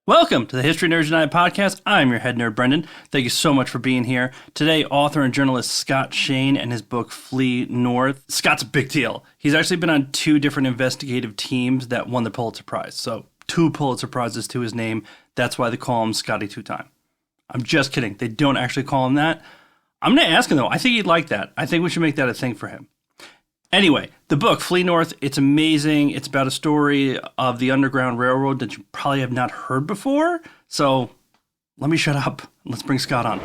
Welcome to the History Nerds United podcast. I'm your head nerd, Brendan. Thank you so much for being here. Today, author and journalist Scott Shane and his book Flee North. Scott's a big deal. He's actually been on two different investigative teams that won the Pulitzer Prize. So 2 Pulitzer Prizes to his name. That's why they call him Scotty Two-Time. I'm just kidding. They don't actually call him that. I'm going to ask him, though. I think he'd like that. I think we should make that a thing for him. Anyway, the book, Flee North, it's amazing. It's about a story of the Underground Railroad that you probably have not heard before. So let me shut up. Let's bring Scott on.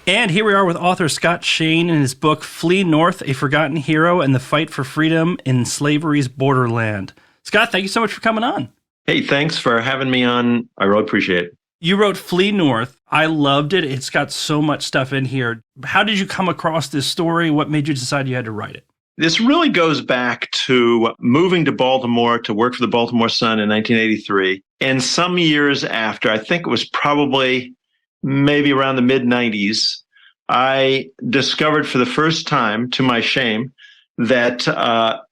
And here we are with author Scott Shane in his book, Flee North, A Forgotten Hero and the Fight for Freedom in Slavery's Borderland. Scott, thank you so much for coming on. Hey, thanks for having me on. I really appreciate it. You wrote Flee North. I loved it. It's got so much stuff in here. How did you come across this story? What made you decide you had to write it? This really goes back to moving to Baltimore to work for the Baltimore Sun in 1983. And some years after, I think it was probably maybe around the mid-90s, I discovered for the first time, to my shame, that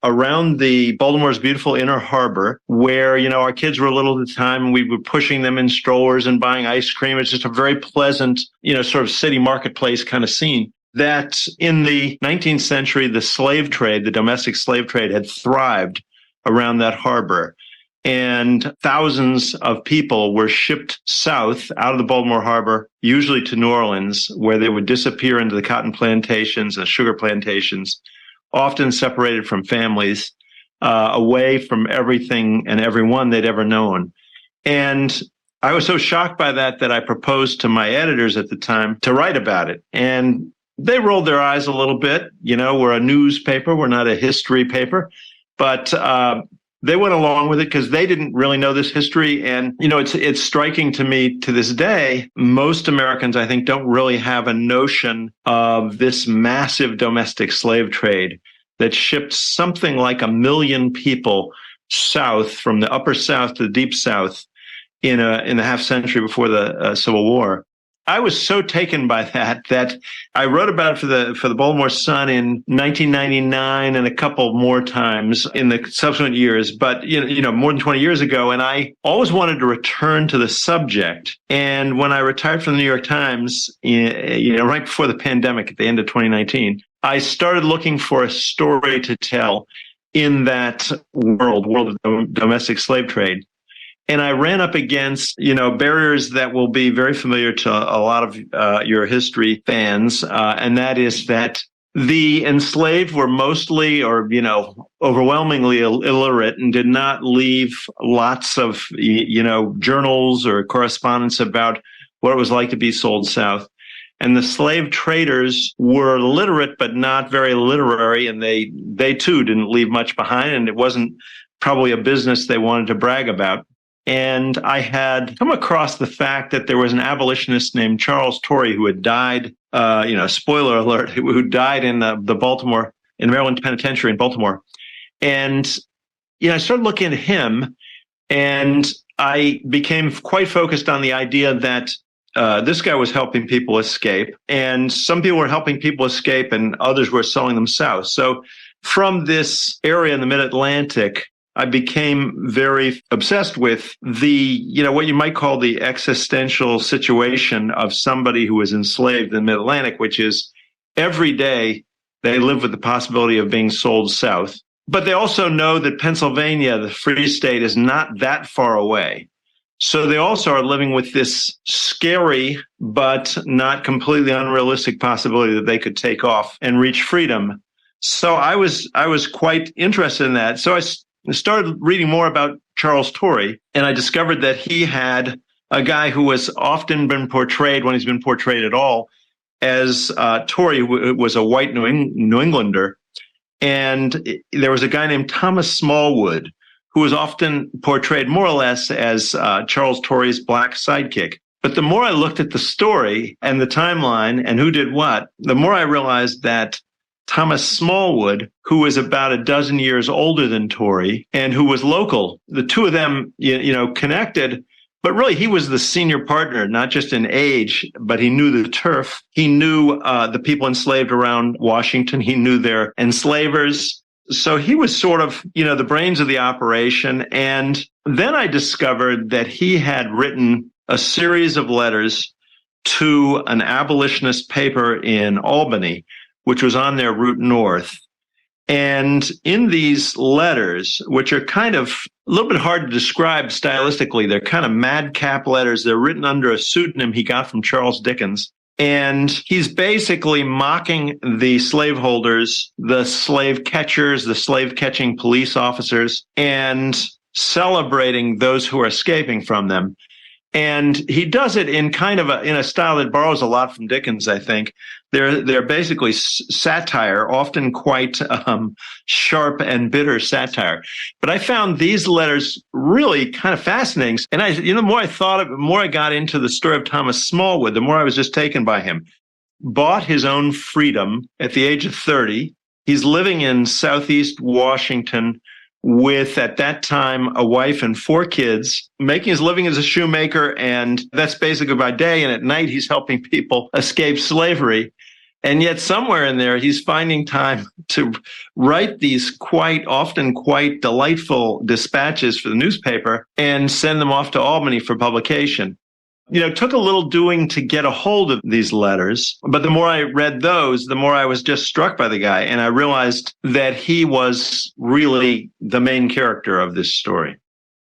around the Baltimore's beautiful inner harbor, where, our kids were little at the time, and we were pushing them in strollers and buying ice cream. It's just a very pleasant, sort of city marketplace kind of scene. That in the 19th century, the slave trade, the domestic slave trade, had thrived around that harbor. And thousands of people were shipped south out of the Baltimore harbor, usually to New Orleans, where they would disappear into the cotton plantations and sugar plantations, often separated from families, away from everything and everyone they'd ever known. And I was so shocked by that I proposed to my editors at the time to write about it. And they rolled their eyes a little bit. We're a newspaper, we're not a history paper. But they went along with it because they didn't really know this history. And, it's striking to me to this day, most Americans, I think, don't really have a notion of this massive domestic slave trade that shipped something like 1 million people south, from the upper South to the deep South, in the half century before the Civil War. I was so taken by that I wrote about it for the Baltimore Sun in 1999 and a couple more times in the subsequent years, but more than 20 years ago. And I always wanted to return to the subject. And when I retired from the New York Times, right before the pandemic at the end of 2019, I started looking for a story to tell in that world of the domestic slave trade. And I ran up against, barriers that will be very familiar to a lot of your history fans, and that is that the enslaved were mostly, or overwhelmingly illiterate, and did not leave lots of, journals or correspondence about what it was like to be sold south. And the slave traders were literate, but not very literary, and they too didn't leave much behind, and it wasn't probably a business they wanted to brag about. And I had come across the fact that there was an abolitionist named Charles Torrey who had died, spoiler alert, who died in the Maryland Penitentiary in Baltimore. And, I started looking at him, and I became quite focused on the idea that this guy was helping people escape, and some people were helping people escape and others were selling them south. So from this area in the mid-Atlantic, I became very obsessed with the, what you might call the existential situation of somebody who was enslaved in the Mid-Atlantic, which is every day they live with the possibility of being sold south. But they also know that Pennsylvania, the free state, is not that far away. So they also are living with this scary but not completely unrealistic possibility that they could take off and reach freedom. So I was quite interested in that. So I started reading more about Charles Torrey, and I discovered that he had a guy who has often been portrayed, when he's been portrayed at all, as Torrey, who was a white New Englander. And there was a guy named Thomas Smallwood, who was often portrayed more or less as Charles Torrey's black sidekick. But the more I looked at the story and the timeline and who did what, the more I realized that Thomas Smallwood, who was about a dozen years older than Torrey and who was local, the two of them, connected, but really he was the senior partner, not just in age, but he knew the turf. He knew the people enslaved around Washington. He knew their enslavers. So he was sort of, the brains of the operation. And Then I discovered that he had written a series of letters to an abolitionist paper in Albany, which was on their route north. And in these letters, which are kind of a little bit hard to describe stylistically, they're kind of madcap letters. They're written under a pseudonym he got from Charles Dickens. And he's basically mocking the slaveholders, the slave catchers, the slave catching police officers, and celebrating those who are escaping from them. And he does it in kind of in a style that borrows a lot from Dickens, I think. They're basically satire, often quite sharp and bitter satire. But I found these letters really kind of fascinating. And the more I thought of it, the more I got into the story of Thomas Smallwood, the more I was just taken by him. Bought his own freedom at the age of 30. He's living in Southeast Washington with, at that time, a wife and 4 kids, making his living as a shoemaker, and that's basically by day, and at night he's helping people escape slavery. And yet somewhere in there, he's finding time to write these often quite delightful dispatches for the newspaper and send them off to Albany for publication. It took a little doing to get a hold of these letters, but the more I read those, the more I was just struck by the guy. And I realized that he was really the main character of this story.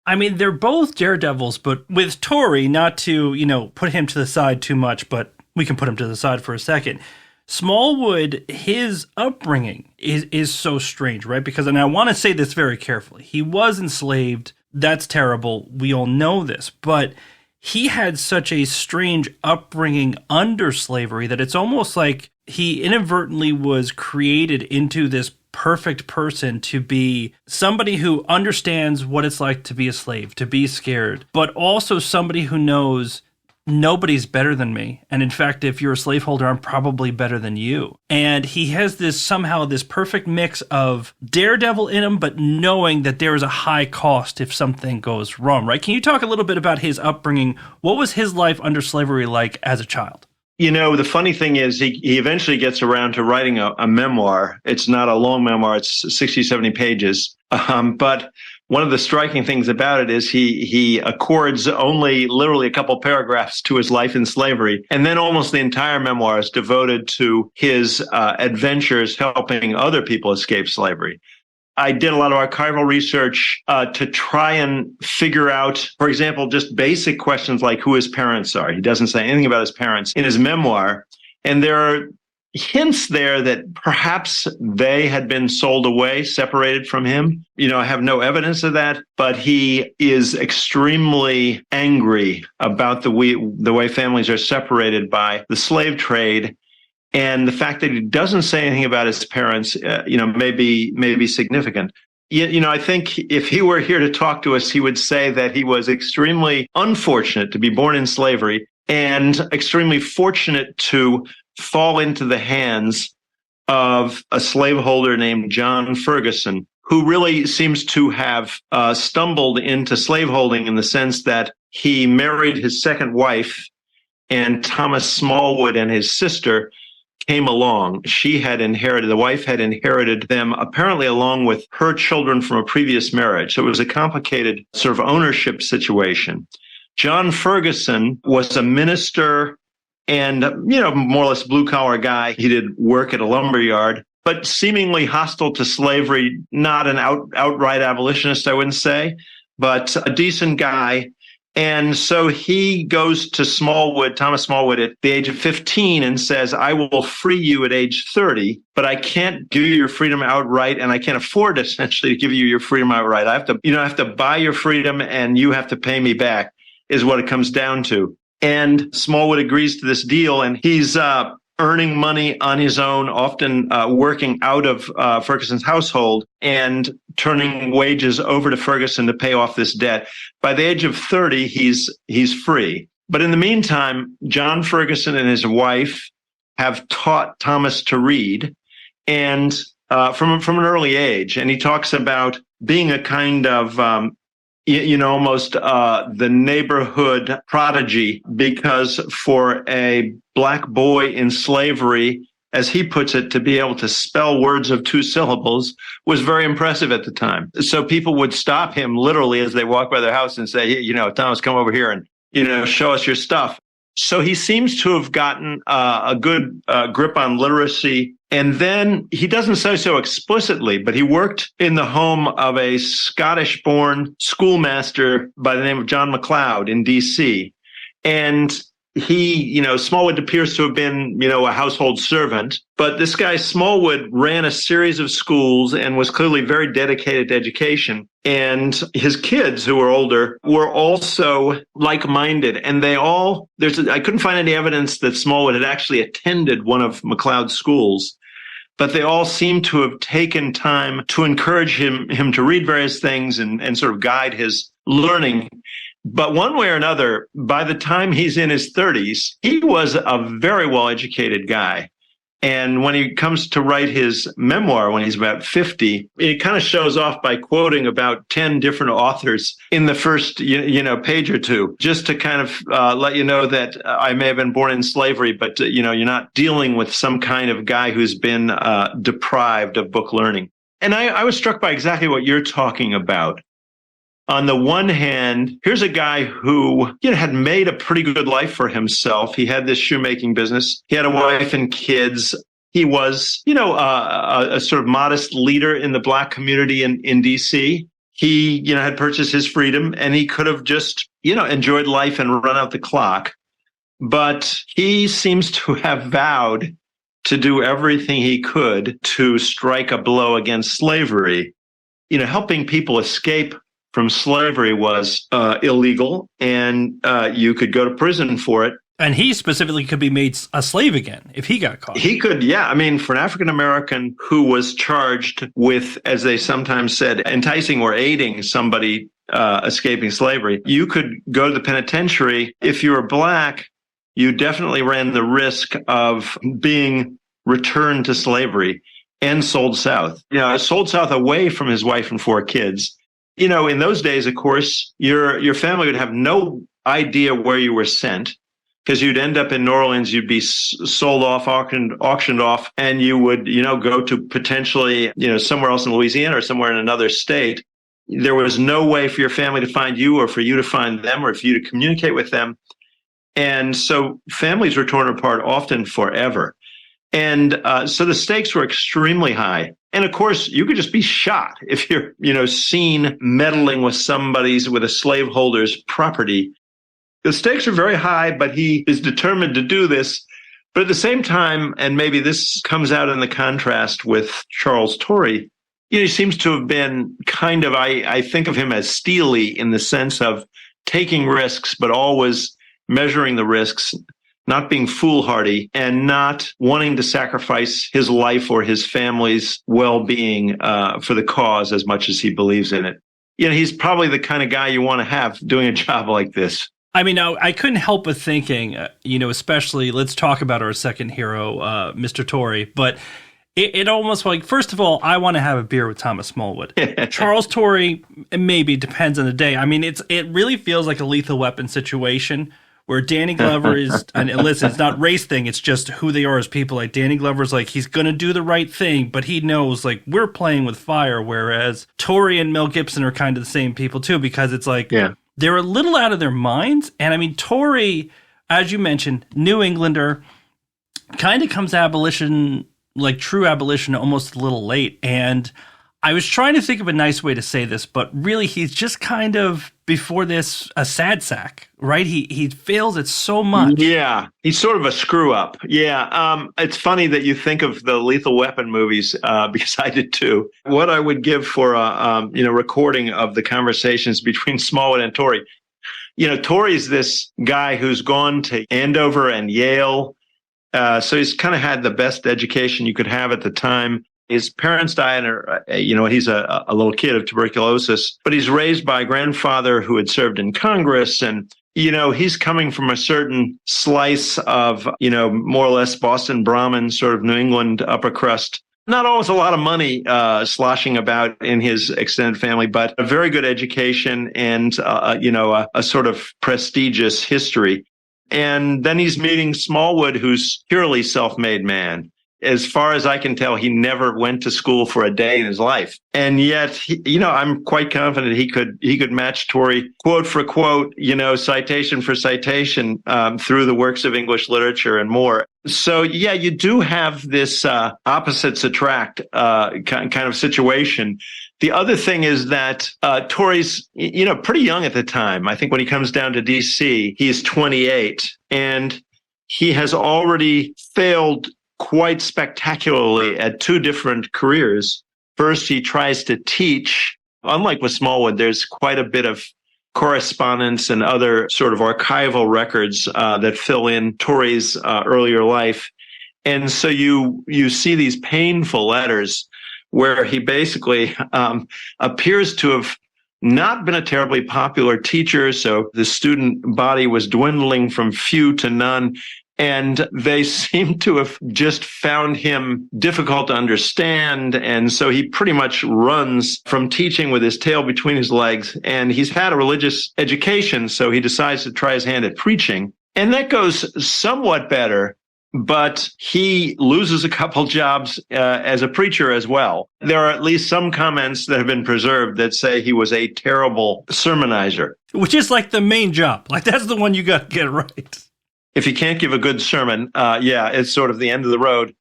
I mean, they're both daredevils, but with Torrey, not to, put him to the side too much, but we can put him to the side for a second. Smallwood, his upbringing is so strange, right? Because, and I want to say this very carefully, he was enslaved. That's terrible. We all know this, but he had such a strange upbringing under slavery that it's almost like he inadvertently was created into this perfect person to be somebody who understands what it's like to be a slave, to be scared, but also somebody who knows nobody's better than me. And in fact, if you're a slaveholder, I'm probably better than you. And he has this perfect mix of daredevil in him, but knowing that there is a high cost if something goes wrong, right? Can you talk a little bit about his upbringing? What was his life under slavery like as a child? The funny thing is he eventually gets around to writing a memoir. It's not a long memoir. It's 60, 70 pages. But one of the striking things about it is he accords only literally a couple paragraphs to his life in slavery, and then almost the entire memoir is devoted to his adventures helping other people escape slavery. I did a lot of archival research to try and figure out, for example, just basic questions like who his parents are. He doesn't say anything about his parents in his memoir, and there are hints there that perhaps they had been sold away, separated from him. I have no evidence of that, but he is extremely angry about the way families are separated by the slave trade. And the fact that he doesn't say anything about his parents, may be significant. I think if he were here to talk to us, he would say that he was extremely unfortunate to be born in slavery and extremely fortunate to fall into the hands of a slaveholder named John Ferguson, who really seems to have stumbled into slaveholding in the sense that he married his second wife, and Thomas Smallwood and his sister came along. The wife had inherited them apparently along with her children from a previous marriage. So it was a complicated sort of ownership situation. John Ferguson was a minister and, more or less blue-collar guy. He did work at a lumber yard, but seemingly hostile to slavery, not an outright abolitionist, I wouldn't say, but a decent guy. And so he goes to Thomas Smallwood at the age of 15 and says, I will free you at age 30, but I can't give you your freedom outright, and I can't afford essentially to give you your freedom outright. I have to buy your freedom, and you have to pay me back, is what it comes down to. And Smallwood agrees to this deal, and he's earning money on his own, often working out of Ferguson's household and turning wages over to Ferguson to pay off this debt. By the age of 30, he's free. But in the meantime, John Ferguson and his wife have taught Thomas to read, and from an early age. And he talks about being a kind of almost the neighborhood prodigy, because for a black boy in slavery, as he puts it, to be able to spell words of 2 syllables was very impressive at the time. So people would stop him literally as they walk by their house and say, hey, Thomas, come over here and, show us your stuff. So he seems to have gotten a good grip on literacy. And then he doesn't say so explicitly, but he worked in the home of a Scottish-born schoolmaster by the name of John MacLeod in D.C. And he, Smallwood appears to have been, a household servant, but this guy Smallwood ran a series of schools and was clearly very dedicated to education. And his kids, who were older, were also like-minded. And I couldn't find any evidence that Smallwood had actually attended one of MacLeod's schools, but they all seem to have taken time to encourage him to read various things and sort of guide his learning. But one way or another, by the time he's in his 30s, he was a very well-educated guy. And when he comes to write his memoir when he's about 50, it kind of shows off by quoting about 10 different authors in the first, page or two, just to kind of let you know that I may have been born in slavery, but, you're not dealing with some kind of guy who's been deprived of book learning. And I was struck by exactly what you're talking about. On the one hand, here's a guy who had made a pretty good life for himself. He had this shoemaking business. He had a wife and kids. He was, a sort of modest leader in the Black community in D.C. He, had purchased his freedom, and he could have just, enjoyed life and run out the clock. But he seems to have vowed to do everything he could to strike a blow against slavery. Helping people escape from slavery was illegal, and you could go to prison for it. And he specifically could be made a slave again if he got caught. He could, yeah. I mean, for an African-American who was charged with, as they sometimes said, enticing or aiding somebody escaping slavery, you could go to the penitentiary. If you were Black, you definitely ran the risk of being returned to slavery and sold south. Sold south away from his wife and 4 kids. In those days, of course, your family would have no idea where you were sent, because you'd end up in New Orleans, you'd be sold off, auctioned off, and you would, go to potentially, somewhere else in Louisiana or somewhere in another state. There was no way for your family to find you or for you to find them or for you to communicate with them. And so families were torn apart often forever. And so the stakes were extremely high. And of course, you could just be shot if you're, seen meddling with with a slaveholder's property. The stakes are very high, but he is determined to do this. But at the same time, and maybe this comes out in the contrast with Charles Torrey, he seems to have been kind of, I think of him as steely in the sense of taking risks, but always measuring the risks, not being foolhardy, and not wanting to sacrifice his life or his family's well-being for the cause as much as he believes in it. He's probably the kind of guy you want to have doing a job like this. I mean, I couldn't help but thinking, especially, let's talk about our second hero, Mr. Torrey, but it almost first of all, I want to have a beer with Thomas Smallwood. Charles Torrey, maybe, depends on the day. I mean, it really feels like a Lethal Weapon situation, where Danny Glover is, and listen, it's not race thing, it's just who they are as people. Like, Danny Glover's he's going to do the right thing, but he knows, we're playing with fire, whereas Torrey and Mel Gibson are kind of the same people, too, because it's they're a little out of their minds. And, I mean, Torrey, as you mentioned, New Englander, kind of comes abolition, true abolition, almost a little late. And I was trying to think of a nice way to say this, but really he's just kind of, before this, a sad sack, right? He fails at so much. Yeah, he's sort of a screw up. Yeah, it's funny that you think of the Lethal Weapon movies, because I did too. What I would give for a recording of the conversations between Smallwood and Torrey. Torrey's this guy who's gone to Andover and Yale, so he's kind of had the best education you could have at the time. His parents died, he's a little kid of tuberculosis, but he's raised by a grandfather who had served in Congress. And, he's coming from a certain slice of, more or less Boston Brahmin, sort of New England upper crust. Not always a lot of money sloshing about in his extended family, but a very good education and, a sort of prestigious history. And then he's meeting Smallwood, who's purely self-made man. as far as I can tell, he never went to school for a day in his life. And yet, I'm quite confident he could match Torrey quote for quote, citation for citation through the works of English literature and more. So, yeah, you do have this opposites attract kind of situation. The other thing is that Torrey's, pretty young at the time. I think when he comes down to D.C., he's 28, and he has already failed quite spectacularly at two different careers. First, he tries to teach. Unlike with Smallwood, there's quite a bit of correspondence and other sort of archival records that fill in Torrey's earlier life. And so you see these painful letters where he basically appears to have not been a terribly popular teacher. So the student body was dwindling from few to none. And they seem to have just found him difficult to understand. And so he pretty much runs from teaching with his tail between his legs. And he's had a religious education, so he decides to try his hand at preaching. And that goes somewhat better, but he loses a couple jobs as a preacher as well. There are at least some comments that have been preserved that say he was a terrible sermonizer. Which is like the main job. Like, that's the one you got to get right. If you can't give a good sermon, it's sort of the end of the road.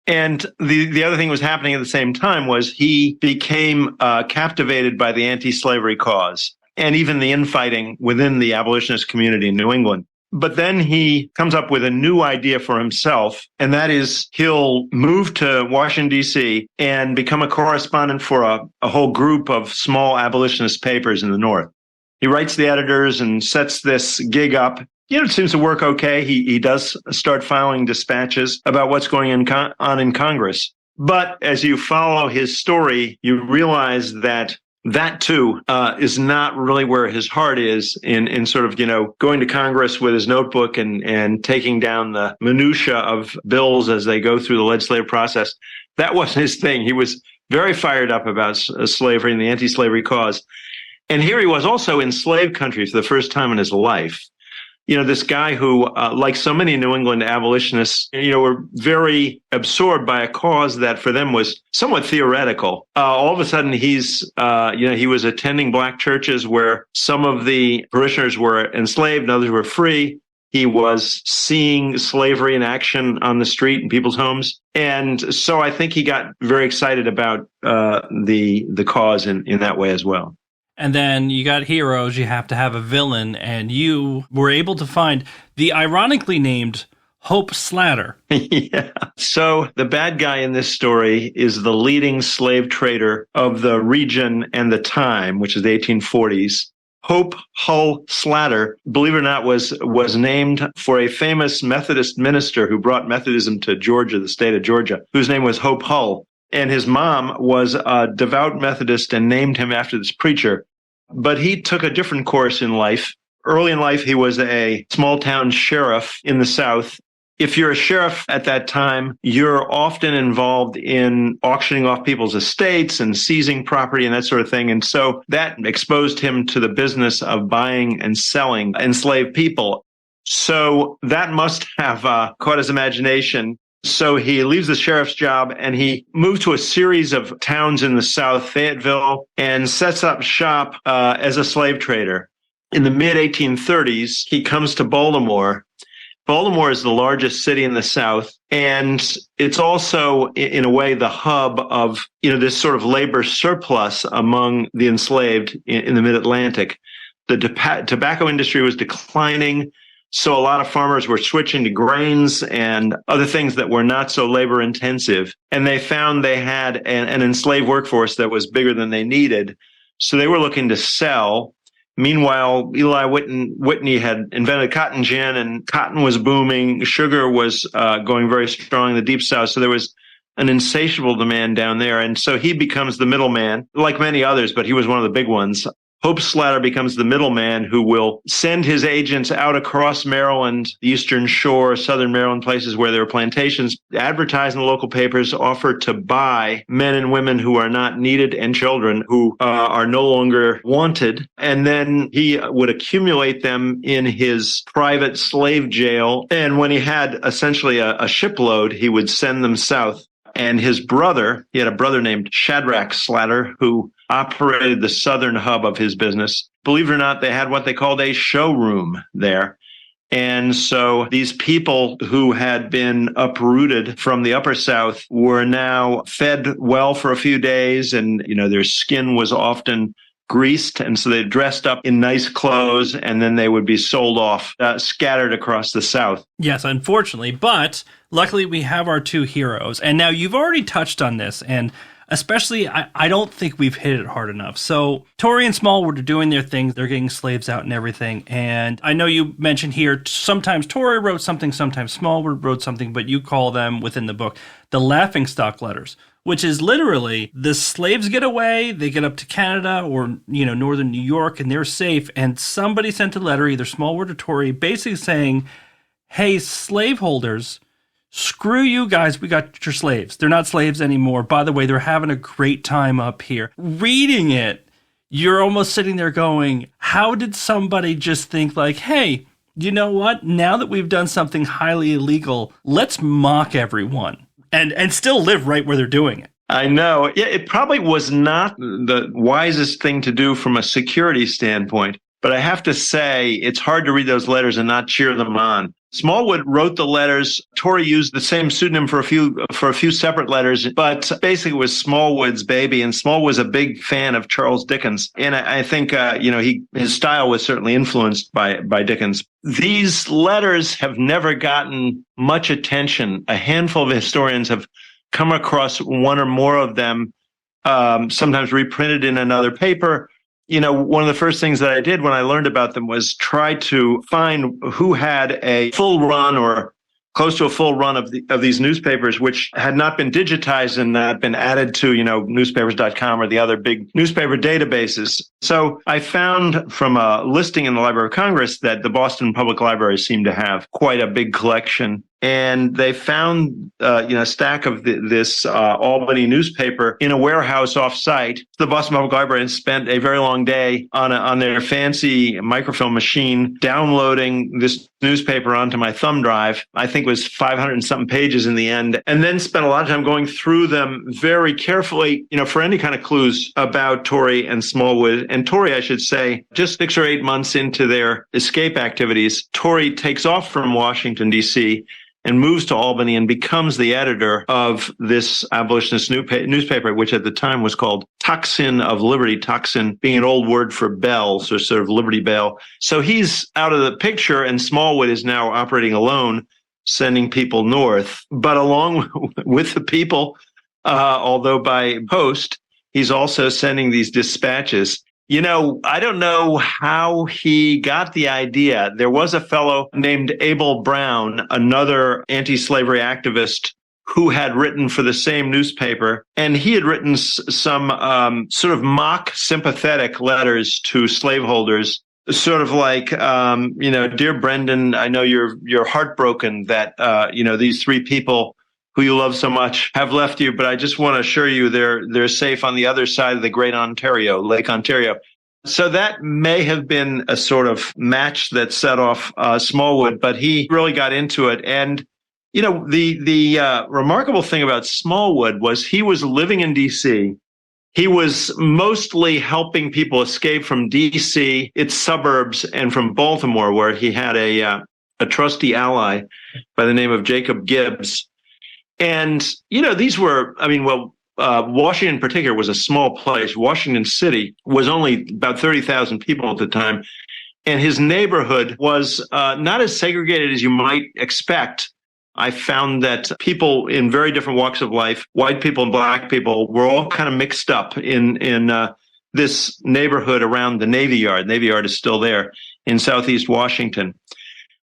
And the other thing was happening at the same time was he became captivated by the anti-slavery cause and even the infighting within the abolitionist community in New England. But then he comes up with a new idea for himself, and that is he'll move to Washington, D.C. and become a correspondent for a whole group of small abolitionist papers in the North. He writes the editors and sets this gig up. It seems to work okay. He does start filing dispatches about what's going on in Congress. But as you follow his story, you realize that too is not really where his heart is in sort of, going to Congress with his notebook and taking down the minutia of bills as they go through the legislative process. That wasn't his thing. He was very fired up about slavery and the anti-slavery cause. And here he was also in slave country for the first time in his life. This guy who, like so many New England abolitionists, were very absorbed by a cause that for them was somewhat theoretical. All of a sudden, he was attending black churches where some of the parishioners were enslaved and others were free. He was seeing slavery in action on the street in people's homes. And so I think he got very excited about the cause in that way as well. And then you got heroes, you have to have a villain, and you were able to find the ironically named Hope Slatter. Yeah. So the bad guy in this story is the leading slave trader of the region and the time, which is the 1840s. Hope Hull Slatter, believe it or not, was named for a famous Methodist minister who brought Methodism to Georgia, the state of Georgia, whose name was Hope Hull. And his mom was a devout Methodist and named him after this preacher. But he took a different course in life. Early in life, he was a small town sheriff in the South. If you're a sheriff at that time, you're often involved in auctioning off people's estates and seizing property and that sort of thing. And so that exposed him to the business of buying and selling enslaved people. So that must have caught his imagination. So he leaves the sheriff's job and he moves to a series of towns in the South, Fayetteville, and sets up shop as a slave trader. In the mid-1830s, he comes to Baltimore. Baltimore is the largest city in the South, and it's also, in a way, the hub of this sort of labor surplus among the enslaved in the Mid-Atlantic. The tobacco industry was declining. So a lot of farmers were switching to grains and other things that were not so labor intensive. And they found they had an enslaved workforce that was bigger than they needed. So they were looking to sell. Meanwhile, Eli Whitney had invented cotton gin, and cotton was booming. Sugar was going very strong in the Deep South. So there was an insatiable demand down there. And so he becomes the middleman, like many others, but he was one of the big ones. Hope Slatter becomes the middleman who will send his agents out across Maryland, the Eastern Shore, Southern Maryland, places where there are plantations, advertise in the local papers, offer to buy men and women who are not needed and children who are no longer wanted. And then he would accumulate them in his private slave jail. And when he had essentially a shipload, he would send them south. And his brother, he had a brother named Shadrach Slatter, who operated the southern hub of his business. Believe it or not, they had what they called a showroom there. And so these people who had been uprooted from the upper South were now fed well for a few days, and their skin was often greased, and so they dressed up in nice clothes, and then they would be sold off, scattered across the South. Yes, unfortunately, but luckily we have our two heroes. And now you've already touched on this, and especially I don't think we've hit it hard enough. So Torrey and Smallwood are doing their thing. They're getting slaves out and everything. And I know you mentioned here sometimes Torrey wrote something, sometimes Smallwood wrote something, but you call them within the book the laughingstock letters, which is literally the slaves get away, they get up to Canada or, northern New York, and they're safe. And somebody sent a letter, either Smallwood or Torrey, basically saying, hey, slaveholders, screw you guys, we got your slaves. They're not slaves anymore. By the way, they're having a great time up here. Reading it, you're almost sitting there going, how did somebody just think like, hey, you know what? Now that we've done something highly illegal, let's mock everyone. And still live right where they're doing it. I know. Yeah, it probably was not the wisest thing to do from a security standpoint. But I have to say, it's hard to read those letters and not cheer them on. Smallwood wrote the letters. Torrey used the same pseudonym for a few separate letters, but basically it was Smallwood's baby. And Smallwood was a big fan of Charles Dickens, and I think his style was certainly influenced by Dickens. These letters have never gotten much attention. A handful of historians have come across one or more of them, sometimes reprinted in another paper. One of the first things that I did when I learned about them was try to find who had a full run or close to a full run of these newspapers, which had not been digitized and not been added to, newspapers.com or the other big newspaper databases. So I found from a listing in the Library of Congress that the Boston Public Library seemed to have quite a big collection. And they found, a stack of this Albany newspaper in a warehouse off-site. The Boston Public Library spent a very long day on their fancy microfilm machine downloading this newspaper onto my thumb drive. I think it was 500 and something pages in the end, and then spent a lot of time going through them very carefully, for any kind of clues about Torrey and Smallwood. And Torrey, I should say, just 6 or 8 months into their escape activities, Torrey takes off from Washington, D.C., and moves to Albany and becomes the editor of this abolitionist newspaper, which at the time was called Tocsin of Liberty, Tocsin being an old word for bell, so sort of Liberty Bell. So he's out of the picture, and Smallwood is now operating alone, sending people north. But along with the people, although by post, he's also sending these dispatches. I don't know how he got the idea. There was a fellow named Abel Brown, another anti-slavery activist, who had written for the same newspaper, and he had written some sort of mock sympathetic letters to slaveholders, sort of like, dear Brendan, I know you're heartbroken that these 3 people who you love so much have left you, but I just want to assure you they're safe on the other side of the Great Ontario, Lake Ontario. So that may have been a sort of match that set off Smallwood, but he really got into it. And the remarkable thing about Smallwood was he was living in D.C. He was mostly helping people escape from D.C., its suburbs, and from Baltimore, where he had a trusty ally by the name of Jacob Gibbs. And, these were, Washington in particular was a small place. Washington City was only about 30,000 people at the time. And his neighborhood was not as segregated as you might expect. I found that people in very different walks of life, white people and black people, were all kind of mixed up in this neighborhood around the Navy Yard. Navy Yard is still there in Southeast Washington.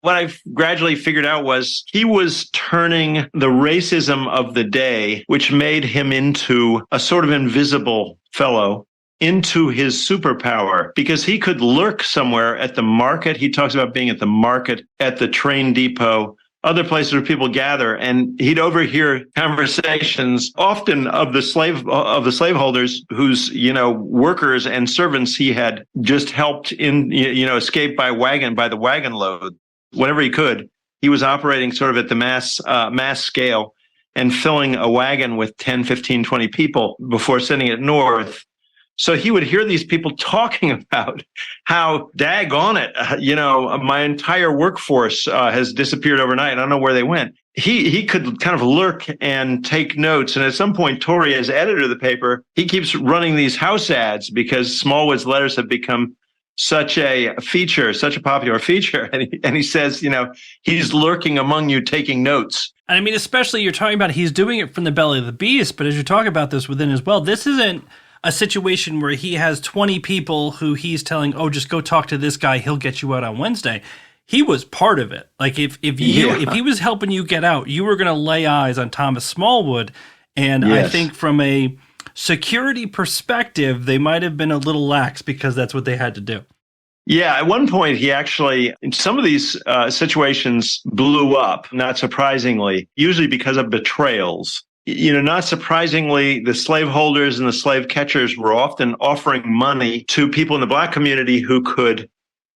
What I gradually figured out was he was turning the racism of the day, which made him into a sort of invisible fellow. into his superpower because he could lurk somewhere at the market. He talks about being at the market, at the train depot, other places where people gather, and he'd overhear conversations often of the slaveholders whose, workers and servants he had just helped escape by the wagon load. Whenever he could, he was operating sort of at the mass scale and filling a wagon with 10, 15, 20 people before sending it north. So he would hear these people talking about how, daggone it, my entire workforce has disappeared overnight. I don't know where they went. He could kind of lurk and take notes. And at some point, Torrey, as editor of the paper, he keeps running these house ads because Smallwood's letters have become such a popular feature. And he says, he's lurking among you taking notes. And I mean, especially you're talking about he's doing it from the belly of the beast. But as you talk about this within as well, this isn't a situation where he has 20 people who he's telling, oh, just go talk to this guy. He'll get you out on Wednesday. He was part of it. Like if he was helping you get out, you were going to lay eyes on Thomas Smallwood. And yes. I think from a security perspective, they might have been a little lax because that's what they had to do. Yeah, at one point, some of these situations blew up, not surprisingly, usually because of betrayals. Not surprisingly, the slaveholders and the slave catchers were often offering money to people in the black community who could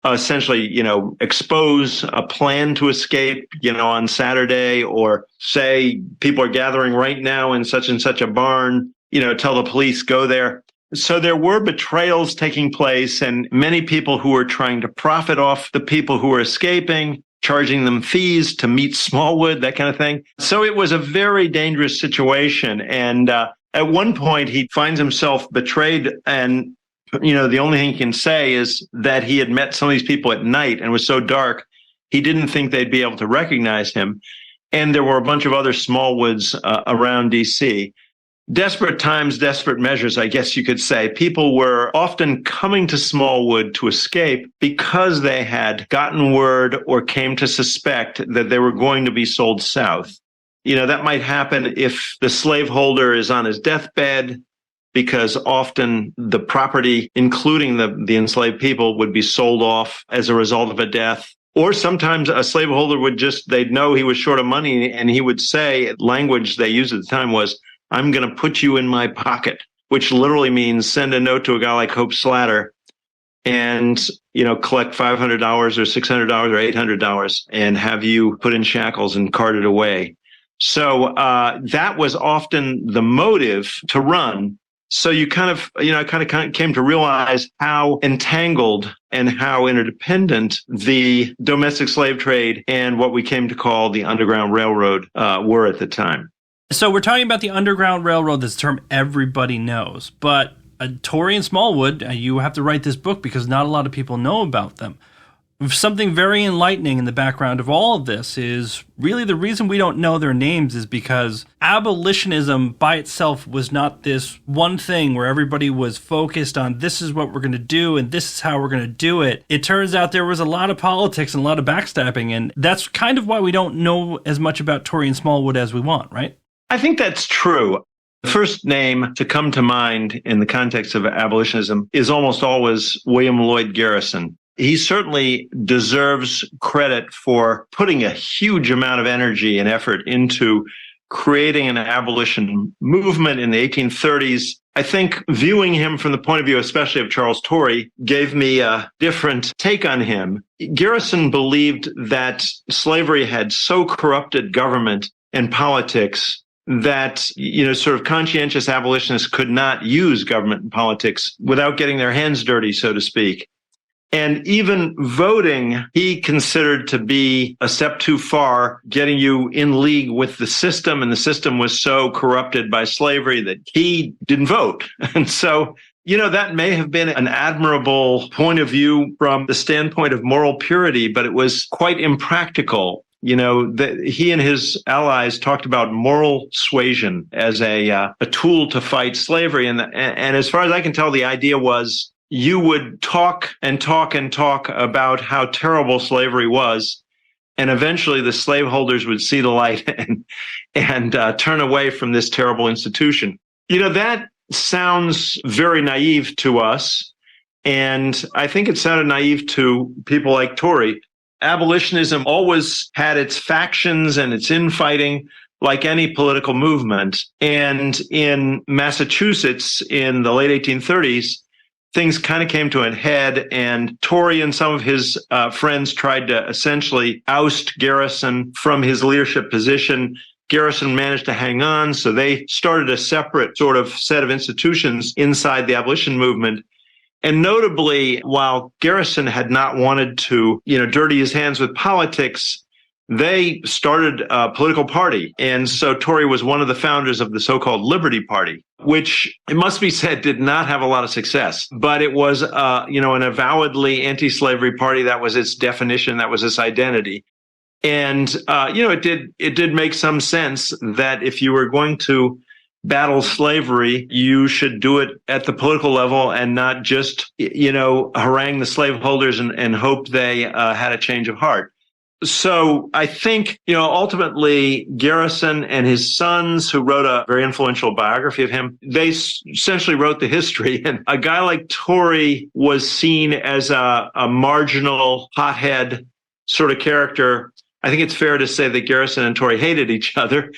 essentially, expose a plan to escape, on Saturday, or say people are gathering right now in such and such a barn, tell the police go there. So there were betrayals taking place, and many people who were trying to profit off the people who were escaping, charging them fees to meet Smallwood, that kind of thing. So it was a very dangerous situation. And at one point, he finds himself betrayed. And, the only thing he can say is that he had met some of these people at night and it was so dark, he didn't think they'd be able to recognize him. And there were a bunch of other Smallwoods around D.C. Desperate times, desperate measures, I guess you could say. People were often coming to Smallwood to escape because they had gotten word or came to suspect that they were going to be sold south. That might happen if the slaveholder is on his deathbed, because often the property, including the enslaved people, would be sold off as a result of a death. Or sometimes a slaveholder they'd know he was short of money, and he would say, language they used at the time was, I'm going to put you in my pocket, which literally means send a note to a guy like Hope Slatter and, collect $500 or $600 or $800 and have you put in shackles and carted away. So that was often the motive to run. So you kind of came to realize how entangled and how interdependent the domestic slave trade and what we came to call the Underground Railroad were at the time. So we're talking about the Underground Railroad, this term everybody knows. But Torrey and Smallwood, you have to write this book because not a lot of people know about them. Something very enlightening in the background of all of this is really the reason we don't know their names is because abolitionism by itself was not this one thing where everybody was focused on this is what we're going to do and this is how we're going to do it. It turns out there was a lot of politics and a lot of backstabbing, and that's kind of why we don't know as much about Torrey and Smallwood as we want, right? I think that's true. The first name to come to mind in the context of abolitionism is almost always William Lloyd Garrison. He certainly deserves credit for putting a huge amount of energy and effort into creating an abolition movement in the 1830s. I think viewing him from the point of view, especially of Charles Torrey, gave me a different take on him. Garrison believed that slavery had so corrupted government and politics that, sort of conscientious abolitionists could not use government and politics without getting their hands dirty, so to speak. And even voting, he considered to be a step too far, getting you in league with the system. And the system was so corrupted by slavery that he didn't vote. And so, that may have been an admirable point of view from the standpoint of moral purity, but it was quite impractical. That he and his allies talked about moral suasion as a tool to fight slavery. And as far as I can tell, the idea was you would talk and talk and talk about how terrible slavery was, and eventually the slaveholders would see the light and turn away from this terrible institution. That sounds very naive to us. And I think it sounded naive to people like Torrey. Abolitionism always had its factions and its infighting, like any political movement. And in Massachusetts in the late 1830s, things kind of came to a head, and Torrey and some of his friends tried to essentially oust Garrison from his leadership position. Garrison managed to hang on, so they started a separate sort of set of institutions inside the abolition movement. And notably, while Garrison had not wanted to, dirty his hands with politics, they started a political party. And so Torrey was one of the founders of the so-called Liberty Party, which, it must be said, did not have a lot of success. But it was, an avowedly anti-slavery party. That was its definition. That was its identity. And, it did make some sense that if you were going to battle slavery, you should do it at the political level and not just, harangue the slaveholders and hope they had a change of heart. So I think, ultimately Garrison and his sons, who wrote a very influential biography of him, they essentially wrote the history. And a guy like Torrey was seen as a marginal, hothead sort of character. I think it's fair to say that Garrison and Torrey hated each other.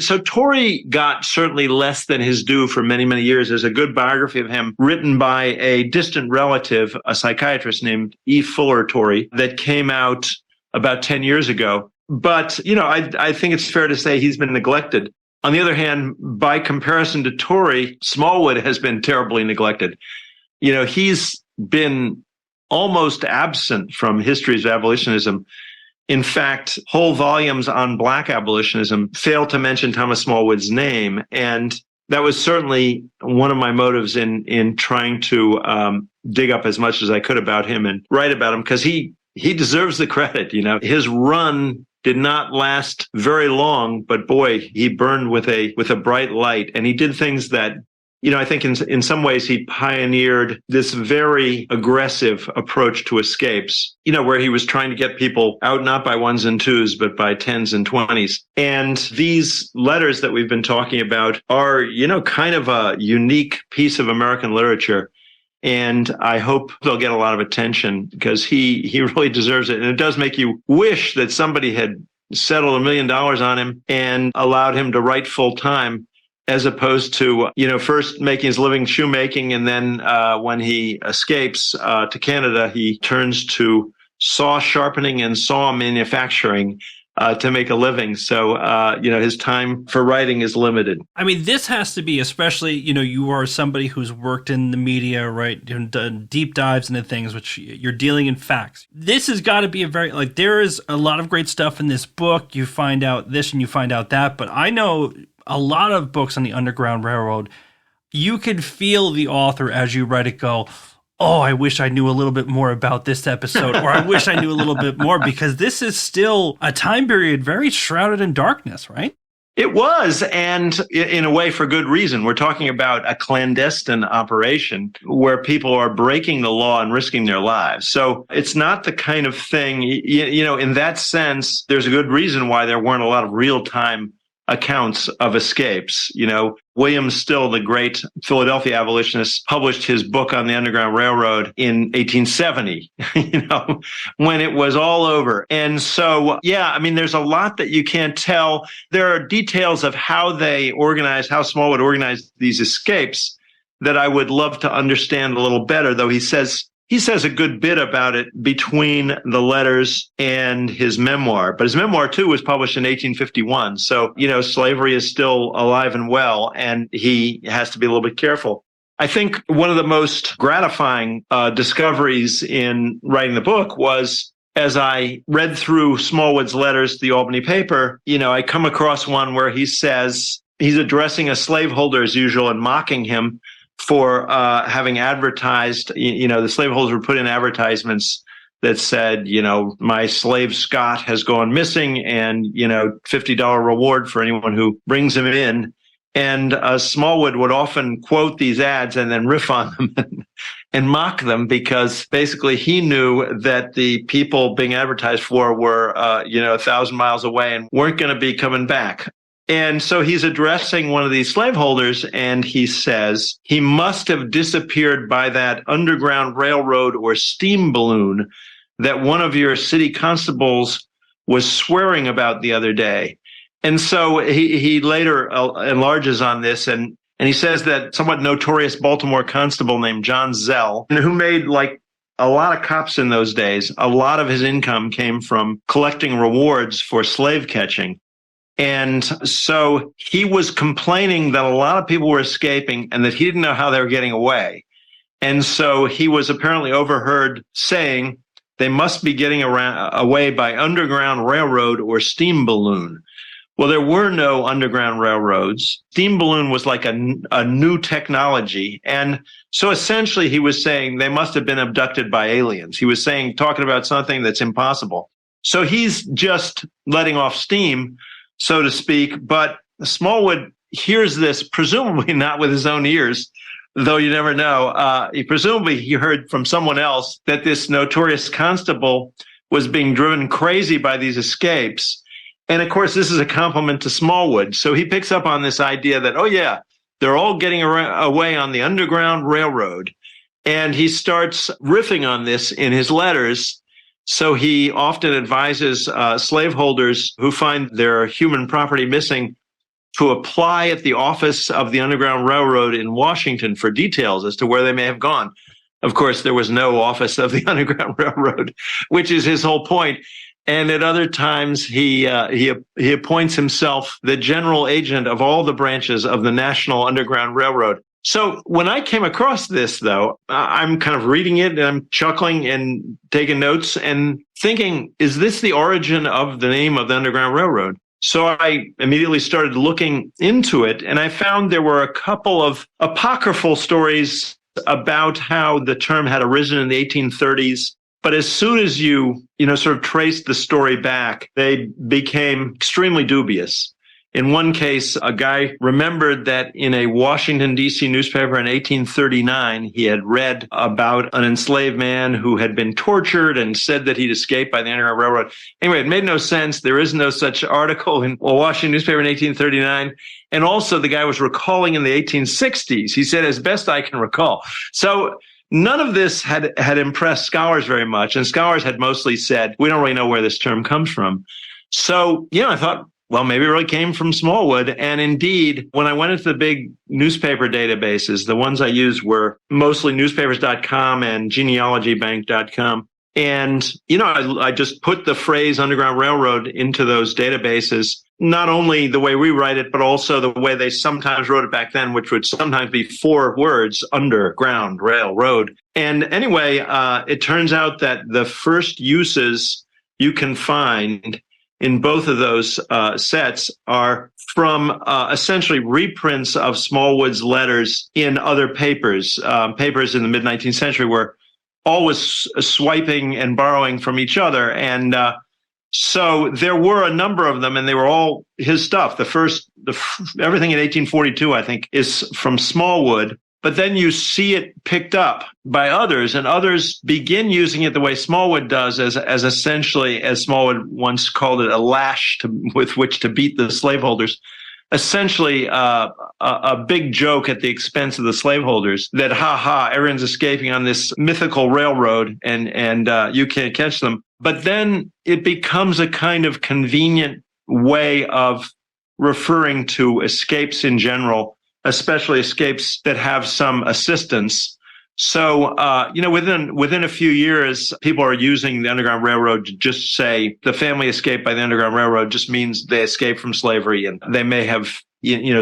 So Torrey got certainly less than his due for many, many years. There's a good biography of him written by a distant relative, a psychiatrist named E. Fuller Torrey, that came out about 10 years ago. But, I think it's fair to say he's been neglected. On the other hand, by comparison to Torrey, Smallwood has been terribly neglected. He's been almost absent from histories of abolitionism. In fact, whole volumes on Black abolitionism fail to mention Thomas Smallwood's name. And that was certainly one of my motives in trying to dig up as much as I could about him and write about him, because he deserves the credit. His run did not last very long, but boy, he burned with a bright light, and he did things that, I think in some ways he pioneered this very aggressive approach to escapes, where he was trying to get people out not by ones and twos, but by tens and twenties. And these letters that we've been talking about are, kind of a unique piece of American literature. And I hope they'll get a lot of attention, because he really deserves it. And it does make you wish that somebody had settled $1 million on him and allowed him to write full time, as opposed to, first making his living shoemaking, and then when he escapes to Canada, he turns to saw sharpening and saw manufacturing to make a living. So, his time for writing is limited. I mean, this has to be, especially, you are somebody who's worked in the media, right? Done deep dives into things, which you're dealing in facts. This has got to be there is a lot of great stuff in this book. You find out this and you find out that, but I know a lot of books on the Underground Railroad, you could feel the author as you write it go, oh, I wish I knew a little bit more about this episode, or I wish I knew a little bit more, because this is still a time period very shrouded in darkness, right? It was, and in a way for good reason. We're talking about a clandestine operation where people are breaking the law and risking their lives. So it's not the kind of thing, in that sense, there's a good reason why there weren't a lot of real-time accounts of escapes. William Still, the great Philadelphia abolitionist, published his book on the Underground Railroad in 1870, when it was all over. And so, there's a lot that you can't tell. There are details of how they organized, how Smallwood organized these escapes that I would love to understand a little better, though he says a good bit about it between the letters and his memoir. But his memoir, too, was published in 1851. So, slavery is still alive and well, and he has to be a little bit careful. I think one of the most gratifying discoveries in writing the book was, as I read through Smallwood's letters to the Albany paper, I come across one where he says he's addressing a slaveholder as usual and mocking him for having advertised, the slaveholders would put in advertisements that said, my slave Scott has gone missing, and, $50 reward for anyone who brings him in. And Smallwood would often quote these ads and then riff on them and mock them, because basically he knew that the people being advertised for were, 1,000 miles away and weren't going to be coming back. And so he's addressing one of these slaveholders, and he says he must have disappeared by that Underground Railroad or steam balloon that one of your city constables was swearing about the other day. And so he later enlarges on this, and he says that somewhat notorious Baltimore constable named John Zell, who made like a lot of cops in those days, a lot of his income came from collecting rewards for slave catching. And so he was complaining that a lot of people were escaping and that he didn't know how they were getting away. And so he was apparently overheard saying they must be getting away by Underground Railroad or steam balloon. Well, there were no underground railroads. Steam balloon was like a new technology. And so essentially he was saying they must have been abducted by aliens. He was talking about something that's impossible. So he's just letting off steam, so to speak. But Smallwood hears this, presumably not with his own ears, though you never know. He heard from someone else that this notorious constable was being driven crazy by these escapes. And of course, this is a compliment to Smallwood. So he picks up on this idea that, oh yeah, they're all getting away on the Underground Railroad. And he starts riffing on this in his letters. So he often advises slaveholders who find their human property missing to apply at the office of the Underground Railroad in Washington for details as to where they may have gone. Of course, there was no office of the Underground Railroad, which is his whole point. And at other times, he appoints himself the general agent of all the branches of the National Underground Railroad. So when I came across this, though, I'm kind of reading it and I'm chuckling and taking notes and thinking, is this the origin of the name of the Underground Railroad? So I immediately started looking into it, and I found there were a couple of apocryphal stories about how the term had arisen in the 1830s. But as soon as you sort of traced the story back, they became extremely dubious. In one case, a guy remembered that in a Washington, D.C. newspaper in 1839, he had read about an enslaved man who had been tortured and said that he'd escaped by the Underground Railroad. Anyway, it made no sense. There is no such article in a Washington newspaper in 1839. And also, the guy was recalling in the 1860s. He said, as best I can recall. So none of this had impressed scholars very much, and scholars had mostly said, we don't really know where this term comes from. So, I thought, well, maybe it really came from Smallwood. And indeed, when I went into the big newspaper databases, the ones I used were mostly newspapers.com and genealogybank.com. And, I just put the phrase Underground Railroad into those databases, not only the way we write it, but also the way they sometimes wrote it back then, which would sometimes be 4 words, Underground Railroad. And anyway, it turns out that the first uses you can find in both of those sets are from essentially reprints of Smallwood's letters in other papers in the mid-19th century were always swiping and borrowing from each other. And so there were a number of them, and they were all his stuff. Everything in 1842, I think, is from Smallwood. But then you see it picked up by others, and others begin using it the way Smallwood does, as essentially, as Smallwood once called it, a lash with which to beat the slaveholders. Essentially, a big joke at the expense of the slaveholders that, everyone's escaping on this mythical railroad, and you can't catch them. But then it becomes a kind of convenient way of referring to escapes in general, especially escapes that have some assistance. So, within a few years, people are using the Underground Railroad to just say the family escaped by the Underground Railroad just means they escaped from slavery, and they may have,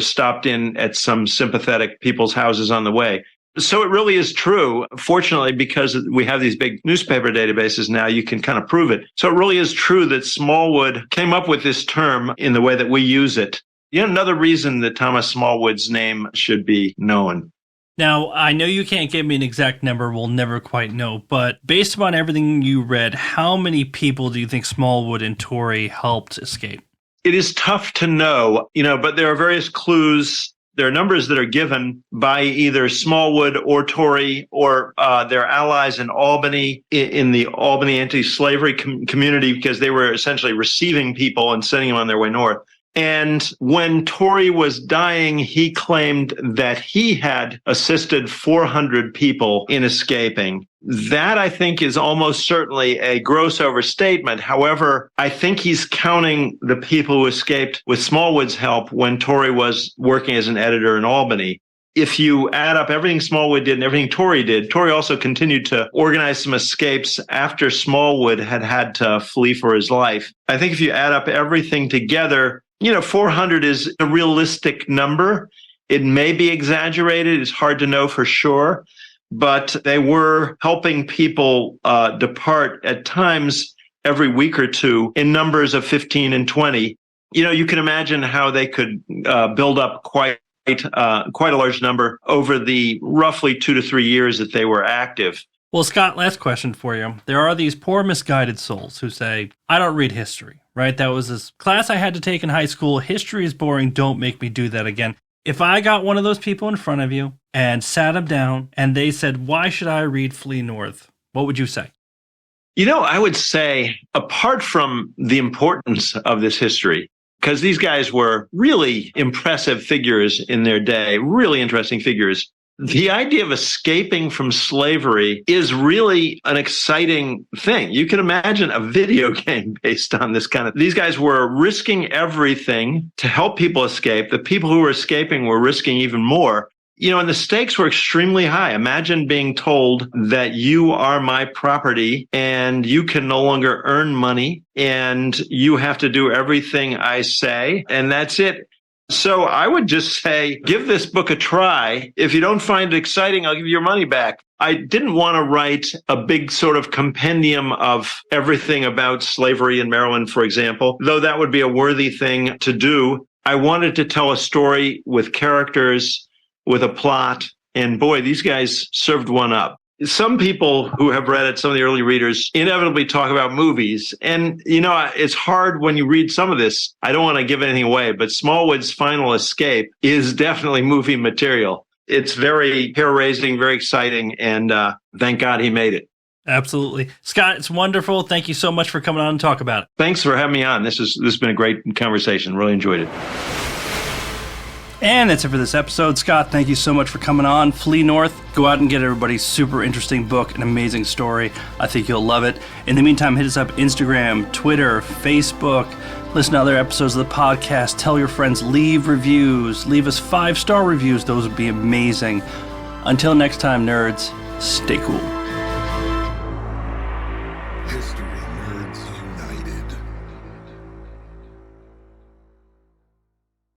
stopped in at some sympathetic people's houses on the way. So it really is true. Fortunately, because we have these big newspaper databases now, you can kind of prove it. So it really is true that Smallwood came up with this term in the way that we use it. Another reason that Thomas Smallwood's name should be known. Now, I know you can't give me an exact number, we'll never quite know, but based upon everything you read, how many people do you think Smallwood and Torrey helped escape? It is tough to know, but there are various clues. There are numbers that are given by either Smallwood or Torrey or their allies in Albany, in the Albany anti-slavery community, because they were essentially receiving people and sending them on their way north. And when Torrey was dying, he claimed that he had assisted 400 people in escaping. That, I think, is almost certainly a gross overstatement. However, I think he's counting the people who escaped with Smallwood's help when Torrey was working as an editor in Albany. If you add up everything Smallwood did and everything Torrey did, Torrey also continued to organize some escapes after Smallwood had to flee for his life. I think if you add up everything together, 400 is a realistic number. It may be exaggerated. It's hard to know for sure. But they were helping people depart at times every week or two in numbers of 15 and 20. You can imagine how they could build up quite a large number over the roughly 2 to 3 years that they were active. Well, Scott, last question for you. There are these poor misguided souls who say, I don't read history, right? That was this class I had to take in high school. History is boring. Don't make me do that again. If I got one of those people in front of you and sat them down and they said, why should I read Flee North? What would you say? I would say, apart from the importance of this history, because these guys were really impressive figures in their day, really interesting figures, the idea of escaping from slavery is really an exciting thing. You can imagine a video game based on this kind of. These guys were risking everything to help people escape. The people who were escaping were risking even more. And the stakes were extremely high. Imagine being told that you are my property and you can no longer earn money and you have to do everything I say, and that's it. So I would just say, give this book a try. If you don't find it exciting, I'll give you your money back. I didn't want to write a big sort of compendium of everything about slavery in Maryland, for example, though that would be a worthy thing to do. I wanted to tell a story with characters, with a plot, and boy, these guys served one up. Some people who have read it, some of the early readers, inevitably talk about movies. And, it's hard when you read some of this. I don't want to give anything away, but Smallwood's final escape is definitely movie material. It's very hair-raising, very exciting, and thank God he made it. Absolutely. Scott, it's wonderful. Thank you so much for coming on and talk about it. Thanks for having me on. This has been a great conversation. Really enjoyed it. And that's it for this episode. Scott, thank you so much for coming on. Flee North. Go out and get everybody's super interesting book, an amazing story. I think you'll love it. In the meantime, hit us up Instagram, Twitter, Facebook. Listen to other episodes of the podcast. Tell your friends. Leave reviews. Leave us 5-star reviews. Those would be amazing. Until next time, nerds, stay cool.